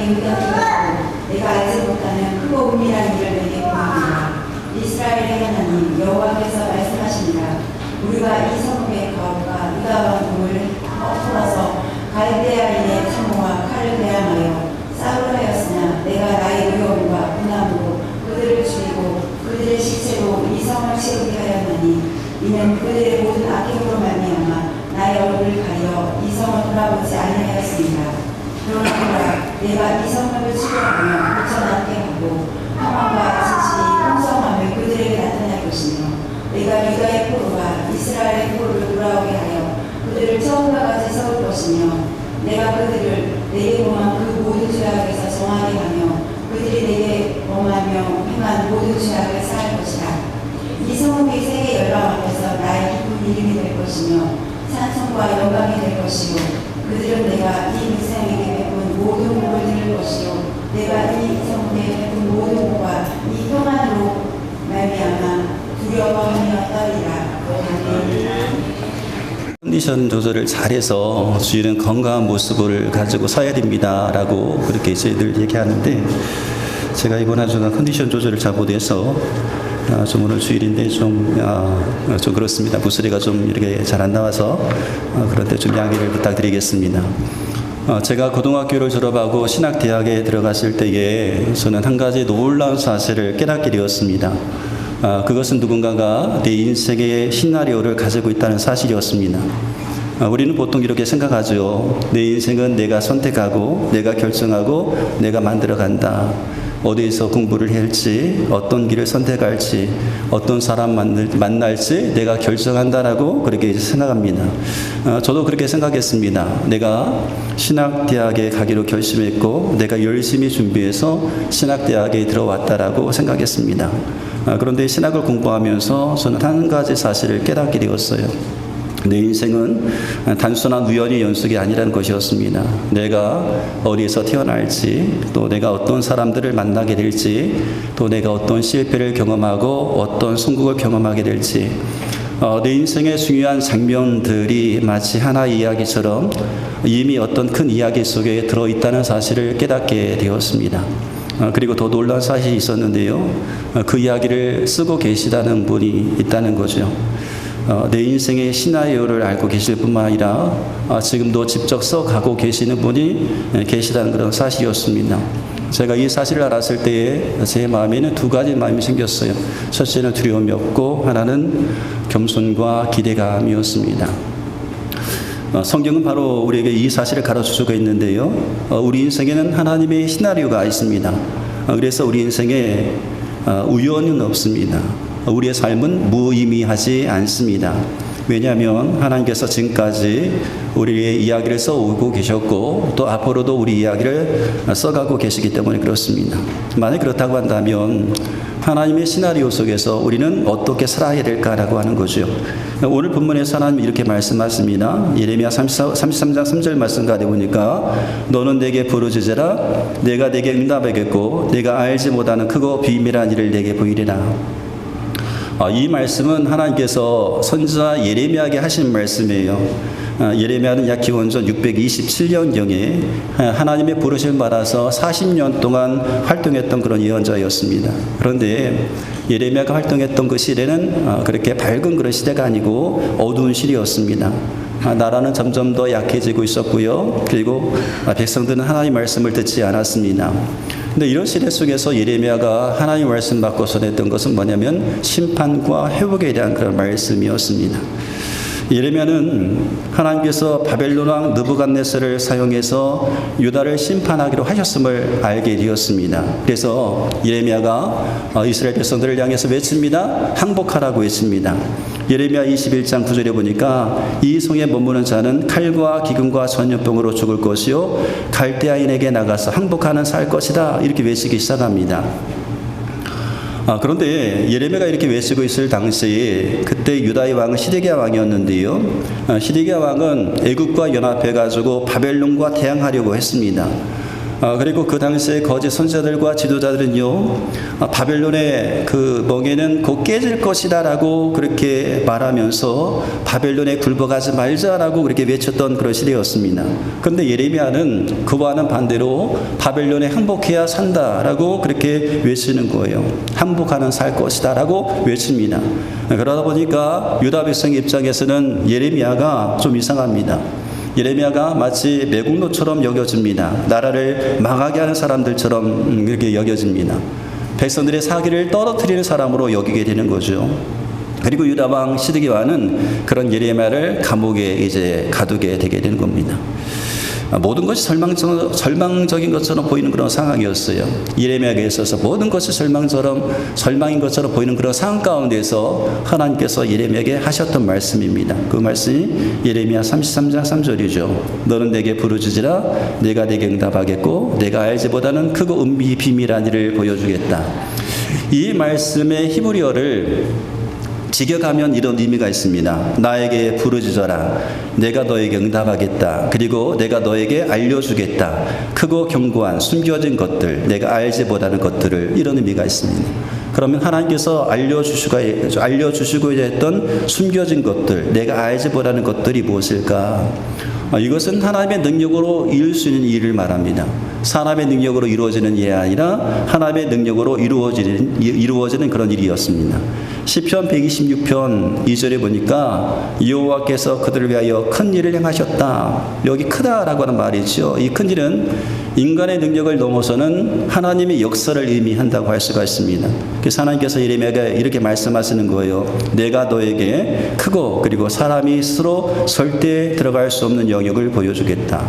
내게 의견되었고 내가 알지 못하는 크고 은밀한 일을 내게 보이리라. 이스라엘의 하나님 여호와께서 말씀하시니라. 우리가 이 성읍의 가옥과 이가 왕궁을 엎어서 갈대아인의 창호와 칼을 대항하여 싸우려 하였으나 내가 나의 의로움과 분함으로 그들을 죽이고 그들의 시체로 이 성을 채우게 하였나니 이는 그들의 모든 악행으로 말미암아 나의 얼굴을 가려 이 성을 돌아보지 아니하였습니다. 그러나 내가 이 성읍을 치료하며 고쳐나게 하고 평안과 진실이 풍성함을 그들에게 나타낼 것이며 내가 유다의 포로와 이스라엘의 포로를 돌아오게 하여 그들을 처음과 같이 세울 것이며 내가 그들을 내게 범한 그 모든 죄악에서 정하게 하며 그들이 내게 범하며 행한 모든 죄악을 사할 것이라. 이 성읍이 세계 열방 앞에서 나의 기쁜 이름이 될 것이며 찬송과 영광이 될 것이요 그들은 내가 이 백성에게 베푼 모든 복을 들을 것이요 내가 이 성읍에 베푼 모든 복과 이 평안으로 말미암아 두려워하며 떨리라. 아멘. 컨디션 조절을 잘해서 주일은 건강한 모습을 가지고 서야 됩니다 라고 그렇게 저희들 얘기하는데, 제가 이번 한 주간 컨디션 조절을 잘 못해서 좀 오늘 주일인데 좀 그렇습니다. 부스리가 좀 이렇게 잘 안 나와서 그런데 좀 양해를 부탁드리겠습니다. 제가 고등학교를 졸업하고 신학대학에 들어갔을 때에 저는 한 가지 놀라운 사실을 깨닫게 되었습니다. 그것은 누군가가 내 인생의 시나리오를 가지고 있다는 사실이었습니다. 우리는 보통 이렇게 생각하죠. 내 인생은 내가 선택하고 내가 결정하고 내가 만들어간다. 어디에서 공부를 할지, 어떤 길을 선택할지, 어떤 사람 만날지 내가 결정한다라고 그렇게 생각합니다. 저도 그렇게 생각했습니다. 내가 신학대학에 가기로 결심했고 내가 열심히 준비해서 신학대학에 들어왔다라고 생각했습니다. 그런데 신학을 공부하면서 저는 한 가지 사실을 깨닫게 되었어요. 내 인생은 단순한 우연의 연속이 아니라는 것이었습니다. 내가 어디에서 태어날지, 또 내가 어떤 사람들을 만나게 될지, 또 내가 어떤 실패를 경험하고 어떤 성공을 경험하게 될지, 내 인생의 중요한 장면들이 마치 하나의 이야기처럼 이미 어떤 큰 이야기 속에 들어있다는 사실을 깨닫게 되었습니다. 그리고 더 놀라운 사실이 있었는데요. 그 이야기를 쓰고 계시다는 분이 있다는 거죠. 내 인생의 시나리오를 알고 계실 뿐만 아니라 지금도 직접 써가고 계시는 분이 계시다는 그런 사실이었습니다. 제가 이 사실을 알았을 때에 제 마음에는 두 가지 마음이 생겼어요. 첫째는 두려움이었고 하나는 겸손과 기대감이었습니다. 성경은 바로 우리에게 이 사실을 가르쳐주고 있는데요. 우리 인생에는 하나님의 시나리오가 있습니다. 그래서 우리 인생에 우연은 없습니다. 우리의 삶은 무의미하지 않습니다. 왜냐하면 하나님께서 지금까지 우리의 이야기를 써오고 계셨고 또 앞으로도 우리 이야기를 써가고 계시기 때문에 그렇습니다. 만약 그렇다고 한다면 하나님의 시나리오 속에서 우리는 어떻게 살아야 될까라고 하는 거죠. 오늘 본문에서 하나님이 이렇게 말씀하십니다. 예레미야 33장 3절 말씀 가다 보니까 너는 내게 부르짖으라 내가 내게 응답하겠고 내가 알지 못하는 크고 비밀한 일을 내게 보이리라. 이 말씀은 하나님께서 선지자 예레미야에게 하신 말씀이에요. 예레미야는 약 기원전 627년경에 하나님의 부르심을 받아서 40년 동안 활동했던 그런 예언자였습니다. 그런데 예레미야가 활동했던 그 시대는 그렇게 밝은 그런 시대가 아니고 어두운 시대였습니다. 나라는 점점 더 약해지고 있었고요. 그리고 백성들은 하나님의 말씀을 듣지 않았습니다. 근데 이런 시대 속에서 예레미야가 하나님의 말씀 받고 전했던 것은 뭐냐면 심판과 회복에 대한 그런 말씀이었습니다. 예레미야는 하나님께서 바벨론 왕 느부갓네살을 사용해서 유다를 심판하기로 하셨음을 알게 되었습니다. 그래서 예레미야가 이스라엘 백성들을 향해서 외칩니다. 항복하라고 외칩니다. 예레미야 21장 9절에 보니까 이 성에 머무는 자는 칼과 기근과 전염병으로 죽을 것이요 갈대아인에게 나가서 항복하는 살 것이다 이렇게 외치기 시작합니다. 그런데 예레미야가 이렇게 외치고 있을 당시에 그때 유다의 왕은 시드기야 왕이었는데요. 시드기야 왕은 애국과 연합해가지고 바벨론과 대항하려고 했습니다. 그리고 그 당시에 거짓 선지자들과 지도자들은요, 바벨론의 그 멍에는 곧 깨질 것이다라고 그렇게 말하면서 바벨론에 굴복하지 말자라고 그렇게 외쳤던 그런 시대였습니다. 그런데 예레미야는 그와는 반대로 바벨론에 항복해야 산다라고 그렇게 외치는 거예요. 항복하는 살 것이다라고 외칩니다. 그러다 보니까 유다 백성 입장에서는 예레미야가 좀 이상합니다. 예레미야가 마치 매국노처럼 여겨집니다. 나라를 망하게 하는 사람들처럼 이렇게 여겨집니다. 백성들의 사기를 떨어뜨리는 사람으로 여기게 되는 거죠. 그리고 유다 왕 시드기야는 그런 예레미야를 감옥에 이제 가두게 되게 되는 겁니다. 모든 것이 절망적인 것처럼 보이는 그런 상황이었어요. 예레미야에게 있어서 모든 것이 절망인 것처럼 보이는 그런 상황 가운데서 하나님께서 예레미야에게 하셨던 말씀입니다. 그 말씀이 예레미야 33장 3절이죠. 너는 내게 부르짖으라 내가 내게 응답하겠고 내가 알지보다는 크고 은밀히 비밀한 일을 보여주겠다. 이 말씀의 히브리어를 직역하면 이런 의미가 있습니다. 나에게 부르짖어라. 내가 너에게 응답하겠다. 그리고 내가 너에게 알려주겠다. 크고 견고한 숨겨진 것들, 내가 알지 못하는 것들을, 이런 의미가 있습니다. 그러면 하나님께서 알려주시고 했던 숨겨진 것들, 내가 알지 못하는 것들이 무엇일까? 이것은 하나님의 능력으로 이룰 수 있는 일을 말합니다. 사람의 능력으로 이루어지는 일이 아니라 하나님의 능력으로 이루어지는 그런 일이었습니다. 시편 126편 2절에 보니까 여호와께서 그들을 위하여 큰 일을 행하셨다. 여기 크다라고 하는 말이죠. 이 큰 일은 인간의 능력을 넘어서는 하나님의 역사를 의미한다고 할 수가 있습니다. 그래서 하나님께서 예레미야에게 이렇게 말씀하시는 거예요. 내가 너에게 크고 그리고 사람이 스스로 절대 들어갈 수 없는 영역을 보여주겠다.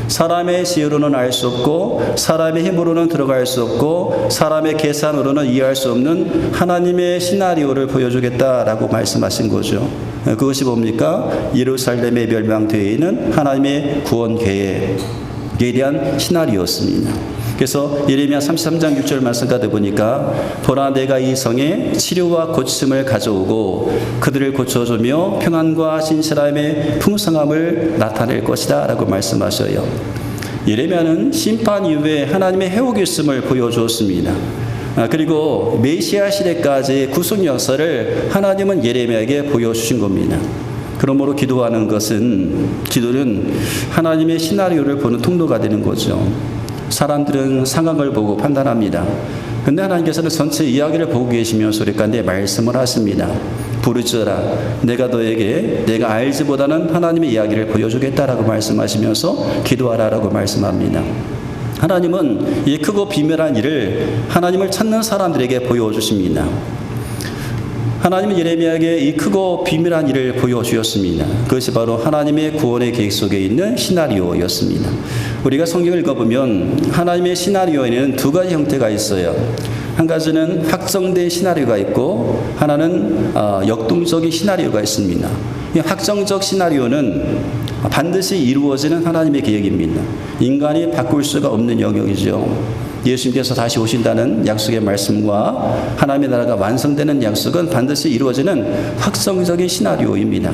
사람의 지혜로는 알 수 없고 사람의 힘으로는 들어갈 수 없고 사람의 계산으로는 이해할 수 없는 하나님의 시나리오를 보여주겠다라고 말씀하신 거죠. 그것이 뭡니까? 예루살렘의 멸망되어 있는 하나님의 구원 계획에 대한 시나리오였습니다. 그래서 예레미야 33장 6절 말씀 가다 보니까 보라 내가 이 성에 치료와 고침을 가져오고 그들을 고쳐주며 평안과 신실함의 풍성함을 나타낼 것이다 라고 말씀하셔요. 예레미야는 심판 이후에 하나님의 회복이 있음을 보여주었습니다. 그리고 메시아 시대까지 구속 역사를 하나님은 예레미야에게 보여주신 겁니다. 그러므로 기도는 하나님의 시나리오를 보는 통로가 되는 거죠. 사람들은 상황을 보고 판단합니다. 근데 하나님께서는 전체 이야기를 보고 계시면서 우리 가운데 말씀을 하십니다. 부르짖어라. 내가 너에게 내가 알지보다는 하나님의 이야기를 보여주겠다라고 말씀하시면서 기도하라라고 말씀합니다. 하나님은 이 크고 비밀한 일을 하나님을 찾는 사람들에게 보여주십니다. 하나님은 예레미야에게 이 크고 비밀한 일을 보여주었습니다. 그것이 바로 하나님의 구원의 계획 속에 있는 시나리오였습니다. 우리가 성경을 읽어보면 하나님의 시나리오에는 두 가지 형태가 있어요. 한 가지는 확정된 시나리오가 있고 하나는 역동적인 시나리오가 있습니다. 이 확정적 시나리오는 반드시 이루어지는 하나님의 계획입니다. 인간이 바꿀 수가 없는 영역이죠. 예수님께서 다시 오신다는 약속의 말씀과 하나님의 나라가 완성되는 약속은 반드시 이루어지는 확정적인 시나리오입니다.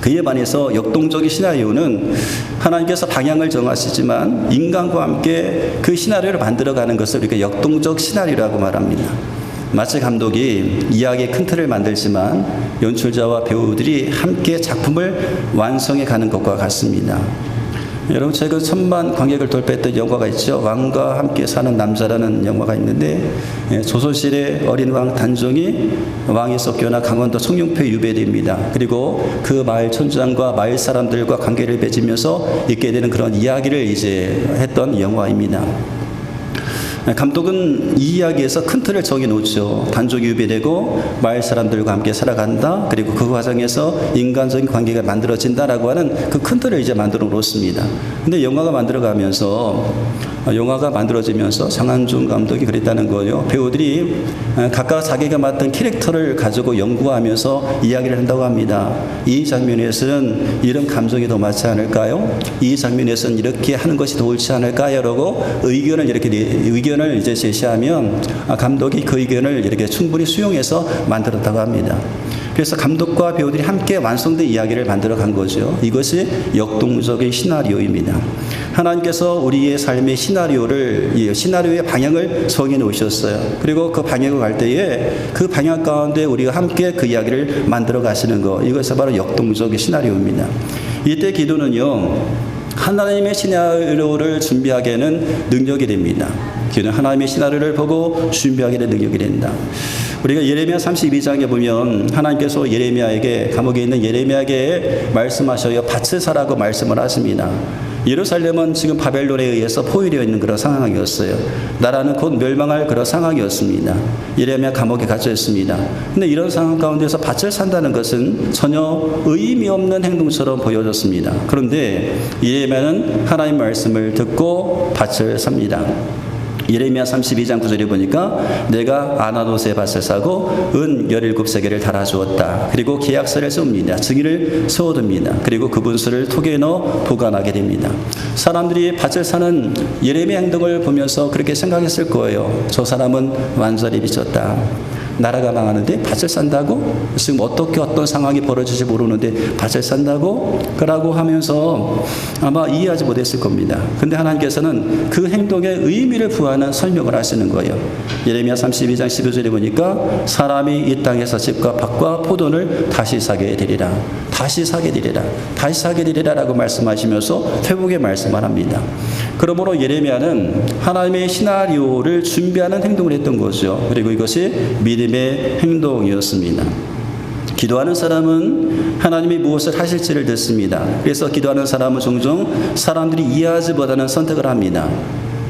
그에 반해서 역동적인 시나리오는 하나님께서 방향을 정하시지만 인간과 함께 그 시나리오를 만들어가는 것을 우리가 역동적 시나리오라고 말합니다. 마치 감독이 이야기의 큰 틀을 만들지만 연출자와 배우들이 함께 작품을 완성해 가는 것과 같습니다. 여러분 최근 1000만 관객을 돌파했던 영화가 있죠. 왕과 함께 사는 남자라는 영화가 있는데 조선시대 어린 왕 단종이 왕에 쫓겨나 강원도 송룡포에 유배됩니다. 그리고 그 마을 촌장과 마을 사람들과 관계를 맺으면서 있게 되는 그런 이야기를 이제 했던 영화입니다. 감독은 이 이야기에서 큰 틀을 정해놓죠. 단종이 유배되고 마을 사람들과 함께 살아간다. 그리고 그 과정에서 인간적인 관계가 만들어진다라고 하는 그 큰 틀을 이제 만들어 놓습니다. 근데 영화가 만들어지면서 장한준 감독이 그랬다는 거예요. 배우들이 각각 자기가 맡은 캐릭터를 가지고 연구하면서 이야기를 한다고 합니다. 이 장면에서는 이런 감정이 더 맞지 않을까요? 이 장면에서는 이렇게 하는 것이 더 옳지 않을까요? 라고 의견을 이제 제시하면 감독이 그 의견을 이렇게 충분히 수용해서 만들었다고 합니다. 그래서 감독과 배우들이 함께 완성된 이야기를 만들어 간 거죠. 이것이 역동적인 시나리오입니다. 하나님께서 우리의 삶의 시나리오의 방향을 정해 놓으셨어요. 그리고 그 방향을 갈 때에 그 방향 가운데 우리가 함께 그 이야기를 만들어 가시는 거, 이것이 바로 역동적인 시나리오입니다. 이때 기도는요, 하나님의 시나리오를 준비하기에는 능력이 됩니다. 기도는 하나님의 시나리오를 보고 준비하게 된 능력이 된다. 우리가 예레미야 32장에 보면 하나님께서 감옥에 있는 예레미야에게 말씀하셔요. 밭을 사라고 말씀을 하십니다. 예루살렘은 지금 바벨론에 의해서 포위되어 있는 그런 상황이었어요. 나라는 곧 멸망할 그런 상황이었습니다. 예레미야 감옥에 갇혀 있습니다. 근데 이런 상황 가운데서 밭을 산다는 것은 전혀 의미 없는 행동처럼 보여졌습니다. 그런데 예레미야는 하나님 말씀을 듣고 밭을 삽니다. 예레미야 32장 9절에 보니까 내가 아나돗의 밭을 사고 은 17세겔을 달아주었다. 그리고 계약서를 씁니다. 증인을 세워둡니다. 그리고 그 분수를 톡에 넣어 보관하게 됩니다. 사람들이 밭을 사는 예레미야 행동을 보면서 그렇게 생각했을 거예요. 저 사람은 완전히 미쳤다. 나라가 망하는데 밭을 산다고? 지금 어떤 상황이 벌어질지 모르는데 밭을 산다고? 그러고 하면서 아마 이해하지 못했을 겁니다. 근데 하나님께서는 그 행동의 의미를 부여하는 설명을 하시는 거예요. 예레미야 32장 15절에 보니까 사람이 이 땅에서 집과 밭과 포도를 다시 사게 되리라. 다시 사게 되리라. 다시 사게 되리라 라고 말씀하시면서 회복의 말씀을 합니다. 그러므로 예레미야는 하나님의 시나리오를 준비하는 행동을 했던 거죠. 그리고 이것이 믿음의 행동이었습니다. 기도하는 사람은 하나님이 무엇을 하실지를 듣습니다. 그래서 기도하는 사람은 종종 사람들이 이해하지 못하는 선택을 합니다.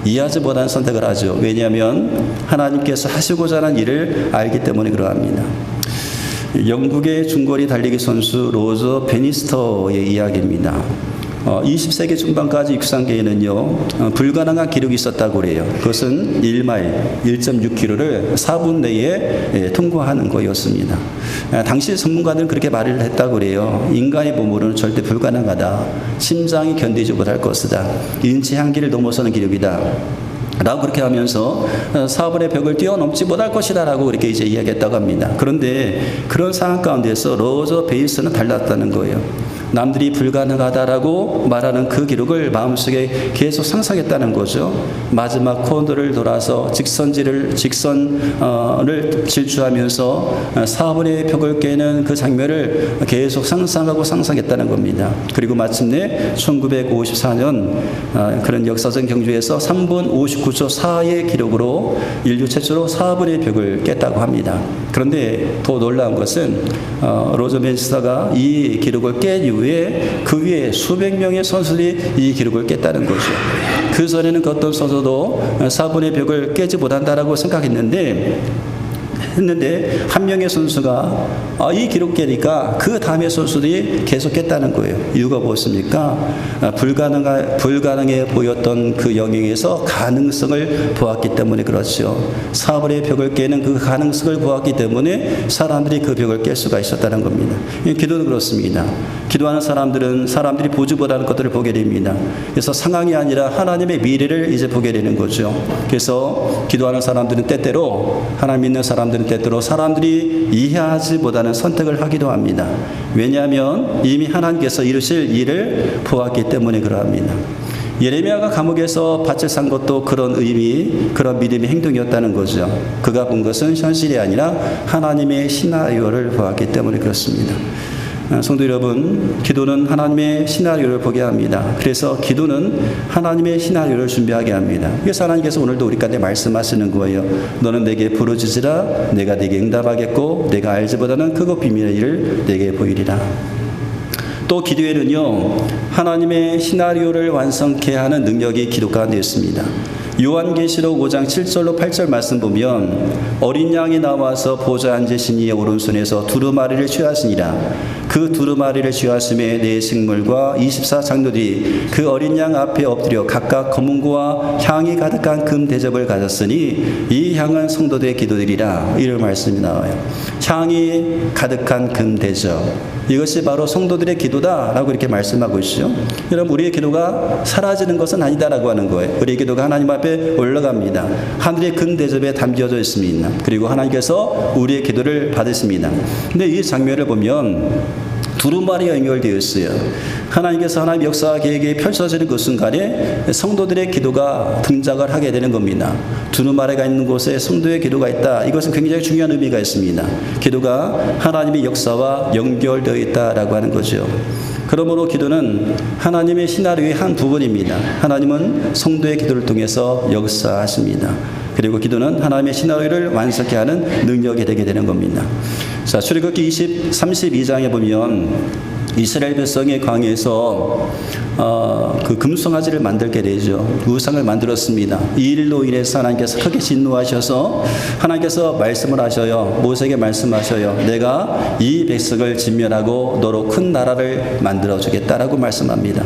이해하지 못하는 선택을 하죠. 왜냐하면 하나님께서 하시고자 하는 일을 알기 때문에 그러합니다. 영국의 중거리 달리기 선수 로저 베니스터의 이야기입니다. 20세기 중반까지 육상계에는요, 불가능한 기록이 있었다고 그래요. 그것은 1마일, 1.6km를 4분 내에 통과하는 거였습니다. 당시 전문가들은 그렇게 말을 했다고 그래요. 인간의 몸으로는 절대 불가능하다. 심장이 견디지 못할 것이다. 인체 한계를 넘어서는 기록이다. 라고 그렇게 하면서 4분의 벽을 뛰어넘지 못할 것이다 라고 그렇게 이제 이야기했다고 합니다. 그런데 그런 상황 가운데서 로저 베이스는 달랐다는 거예요. 남들이 불가능하다라고 말하는 그 기록을 마음속에 계속 상상했다는 거죠. 마지막 코너를 돌아서 직선을 질주하면서 4분의 벽을 깨는 그 장면을 계속 상상했다는 겁니다. 그리고 마침내 1954년 그런 역사적 경주에서 3분 59초 4의 기록으로 인류 최초로 4분의 벽을 깼다고 합니다. 그런데 더 놀라운 것은 로저 베니스터가 이 기록을 깬 이후에 그 위에 수백 명의 선수들이 이 기록을 깼다는 거죠. 그 전에는 그 어떤 선수도 4분의 벽을 깨지 못한다라고 생각했는데 한 명의 선수가 이 기록 깨니까 그 다음의 선수들이 계속 깼다는 거예요. 이유가 무엇입니까? 불가능해 보였던 그 영역에서 가능성을 보았기 때문에 그렇죠. 4분의 벽을 깨는 그 가능성을 보았기 때문에 사람들이 그 벽을 깰 수가 있었다는 겁니다. 기도도 그렇습니다. 기도하는 사람들은 사람들이 보지 못하는 것들을 보게 됩니다. 그래서 상황이 아니라 하나님의 미래를 이제 보게 되는 거죠. 그래서 기도하는 사람들은 때때로 하나님 믿는 사람들은 때때로 사람들이 이해하지 못하는 선택을 하기도 합니다. 왜냐하면 이미 하나님께서 이루실 일을 보았기 때문에 그러합니다. 예레미야가 감옥에서 밭을 산 것도 그런 의미, 그런 믿음의 행동이었다는 거죠. 그가 본 것은 현실이 아니라 하나님의 시나리오를 보았기 때문에 그렇습니다. 성도 여러분, 기도는 하나님의 시나리오를 보게 합니다. 그래서 기도는 하나님의 시나리오를 준비하게 합니다. 그래서 하나님께서 오늘도 우리 가운데 말씀하시는 거예요. 너는 내게 부르짖으라. 내가 네게 응답하겠고 내가 알지 못하는 크고 비밀의 일을 내게 보이리라. 또 기도에는요, 하나님의 시나리오를 완성케 하는 능력이 기도 가운데 있습니다. 요한계시록 5장 7절로 8절 말씀 보면 어린 양이 나와서 보좌 앉으신 이의 오른손에서 두루마리를 취하시니라. 그 두루마리를 취하심에 네 생물과 24장로들이 그 어린 양 앞에 엎드려 각각 검은고와 향이 가득한 금 대접을 가졌으니 이 향은 성도들의 기도들이라. 이런 말씀이 나와요. 향이 가득한 금 대접, 이것이 바로 성도들의 기도다라고 이렇게 말씀하고 있죠. 여러분, 우리의 기도가 사라지는 것은 아니다라고 하는 거예요. 우리의 기도가 하나님 앞에 앞에 올라갑니다. 하늘의 큰 대접에 담겨져 있습니다. 그리고 하나님께서 우리의 기도를 받으십니다. 근데 이 장면을 보면 두루마리가 연결되어 있어요. 하나님께서 하나님의 역사 계획이 펼쳐지는 그 순간에 성도들의 기도가 등장을 하게 되는 겁니다. 두루마리가 있는 곳에 성도의 기도가 있다. 이것은 굉장히 중요한 의미가 있습니다. 기도가 하나님의 역사와 연결되어 있다라고 하는 거죠. 그러므로 기도는 하나님의 시나리오의 한 부분입니다. 하나님은 성도의 기도를 통해서 역사하십니다. 그리고 기도는 하나님의 시나리오를 완성케 하는 능력이 되게 되는 겁니다. 자, 출애굽기 32장에 보면 이스라엘 백성이 광야에서 그 금송아지를 만들게 되죠. 우상을 만들었습니다. 이 일로 인해서 하나님께서 크게 진노하셔서 하나님께서 말씀을 하셔요. 모세에게 말씀하셔요. 내가 이 백성을 진멸하고 너로 큰 나라를 만들어주겠다라고 말씀합니다.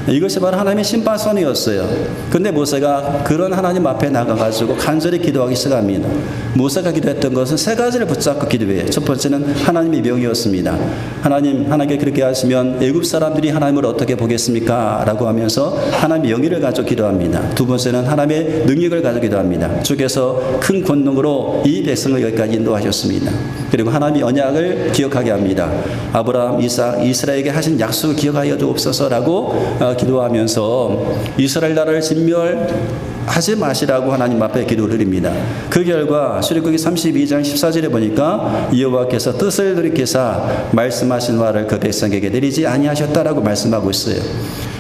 이것이 바로 하나님의 심판선이었어요. 근데 모세가 그런 하나님 앞에 나가가지고 간절히 기도하기 시작합니다. 모세가 기도했던 것은 세 가지를 붙잡고 기도해요. 첫 번째는 하나님의 명이었습니다. 하나님께 그렇게 하시면 애굽 사람들이 하나님을 어떻게 보겠습니까? 라고 하면서 하나님의 영의를 가지고 기도합니다. 두 번째는 하나님의 능력을 가지고 기도합니다. 주께서 큰 권능으로 이 백성을 여기까지 인도하셨습니다. 그리고 하나님의 언약을 기억하게 합니다. 아브라함, 이삭, 이스라엘에게 하신 약속을 기억하여 주옵소서라고 기도하면서 이스라엘 나라를 진멸하지 마시라고 하나님 앞에 기도를 드립니다. 그 결과 출애굽기 32장 14절에 보니까 여호와께서 뜻을 돌이키사 말씀하신 바를 그 백성에게 내리지 아니하셨다라고 말씀하고 있어요.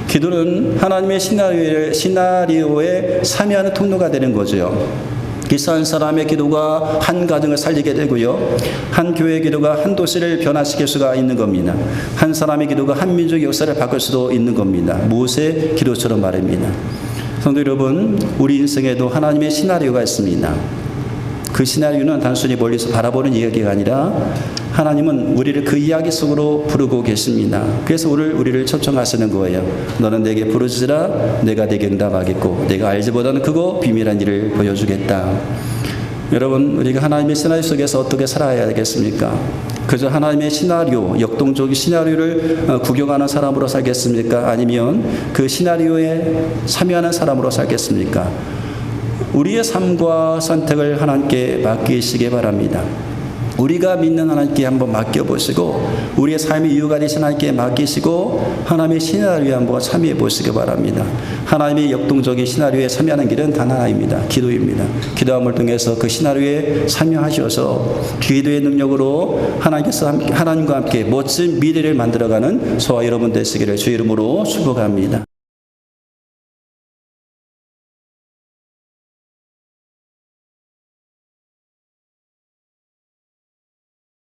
기도는 하나님의 시나리오에 참여하는 통로가 되는 거죠. 한 사람의 기도가 한 가정을 살리게 되고요. 한 교회의 기도가 한 도시를 변화시킬 수가 있는 겁니다. 한 사람의 기도가 한 민족의 역사를 바꿀 수도 있는 겁니다. 모세의 기도처럼 말입니다. 성도 여러분, 우리 인생에도 하나님의 시나리오가 있습니다. 그 시나리오는 단순히 멀리서 바라보는 이야기가 아니라 하나님은 우리를 그 이야기 속으로 부르고 계십니다. 그래서 우리를 초청하시는 거예요. 너는 내게 부르짖으라 내가 내게 응답하겠고 내가 알지 못하는 크고 비밀한 일을 보여주겠다. 여러분, 우리가 하나님의 시나리오 속에서 어떻게 살아야 되겠습니까? 그저 하나님의 시나리오, 역동적인 시나리오를 구경하는 사람으로 살겠습니까? 아니면 그 시나리오에 참여하는 사람으로 살겠습니까? 우리의 삶과 선택을 하나님께 맡기시기 바랍니다. 우리가 믿는 하나님께 한번 맡겨보시고 우리의 삶의 이유가 되신 하나님께 맡기시고 하나님의 시나리오에 한번 참여해 보시기 바랍니다. 하나님의 역동적인 시나리오에 참여하는 길은 단 하나입니다. 기도입니다. 기도함을 통해서 그 시나리오에 참여하셔서 기도의 능력으로 하나님과 함께 멋진 미래를 만들어가는 저와 여러분 되시기를 주의 이름으로 축복합니다.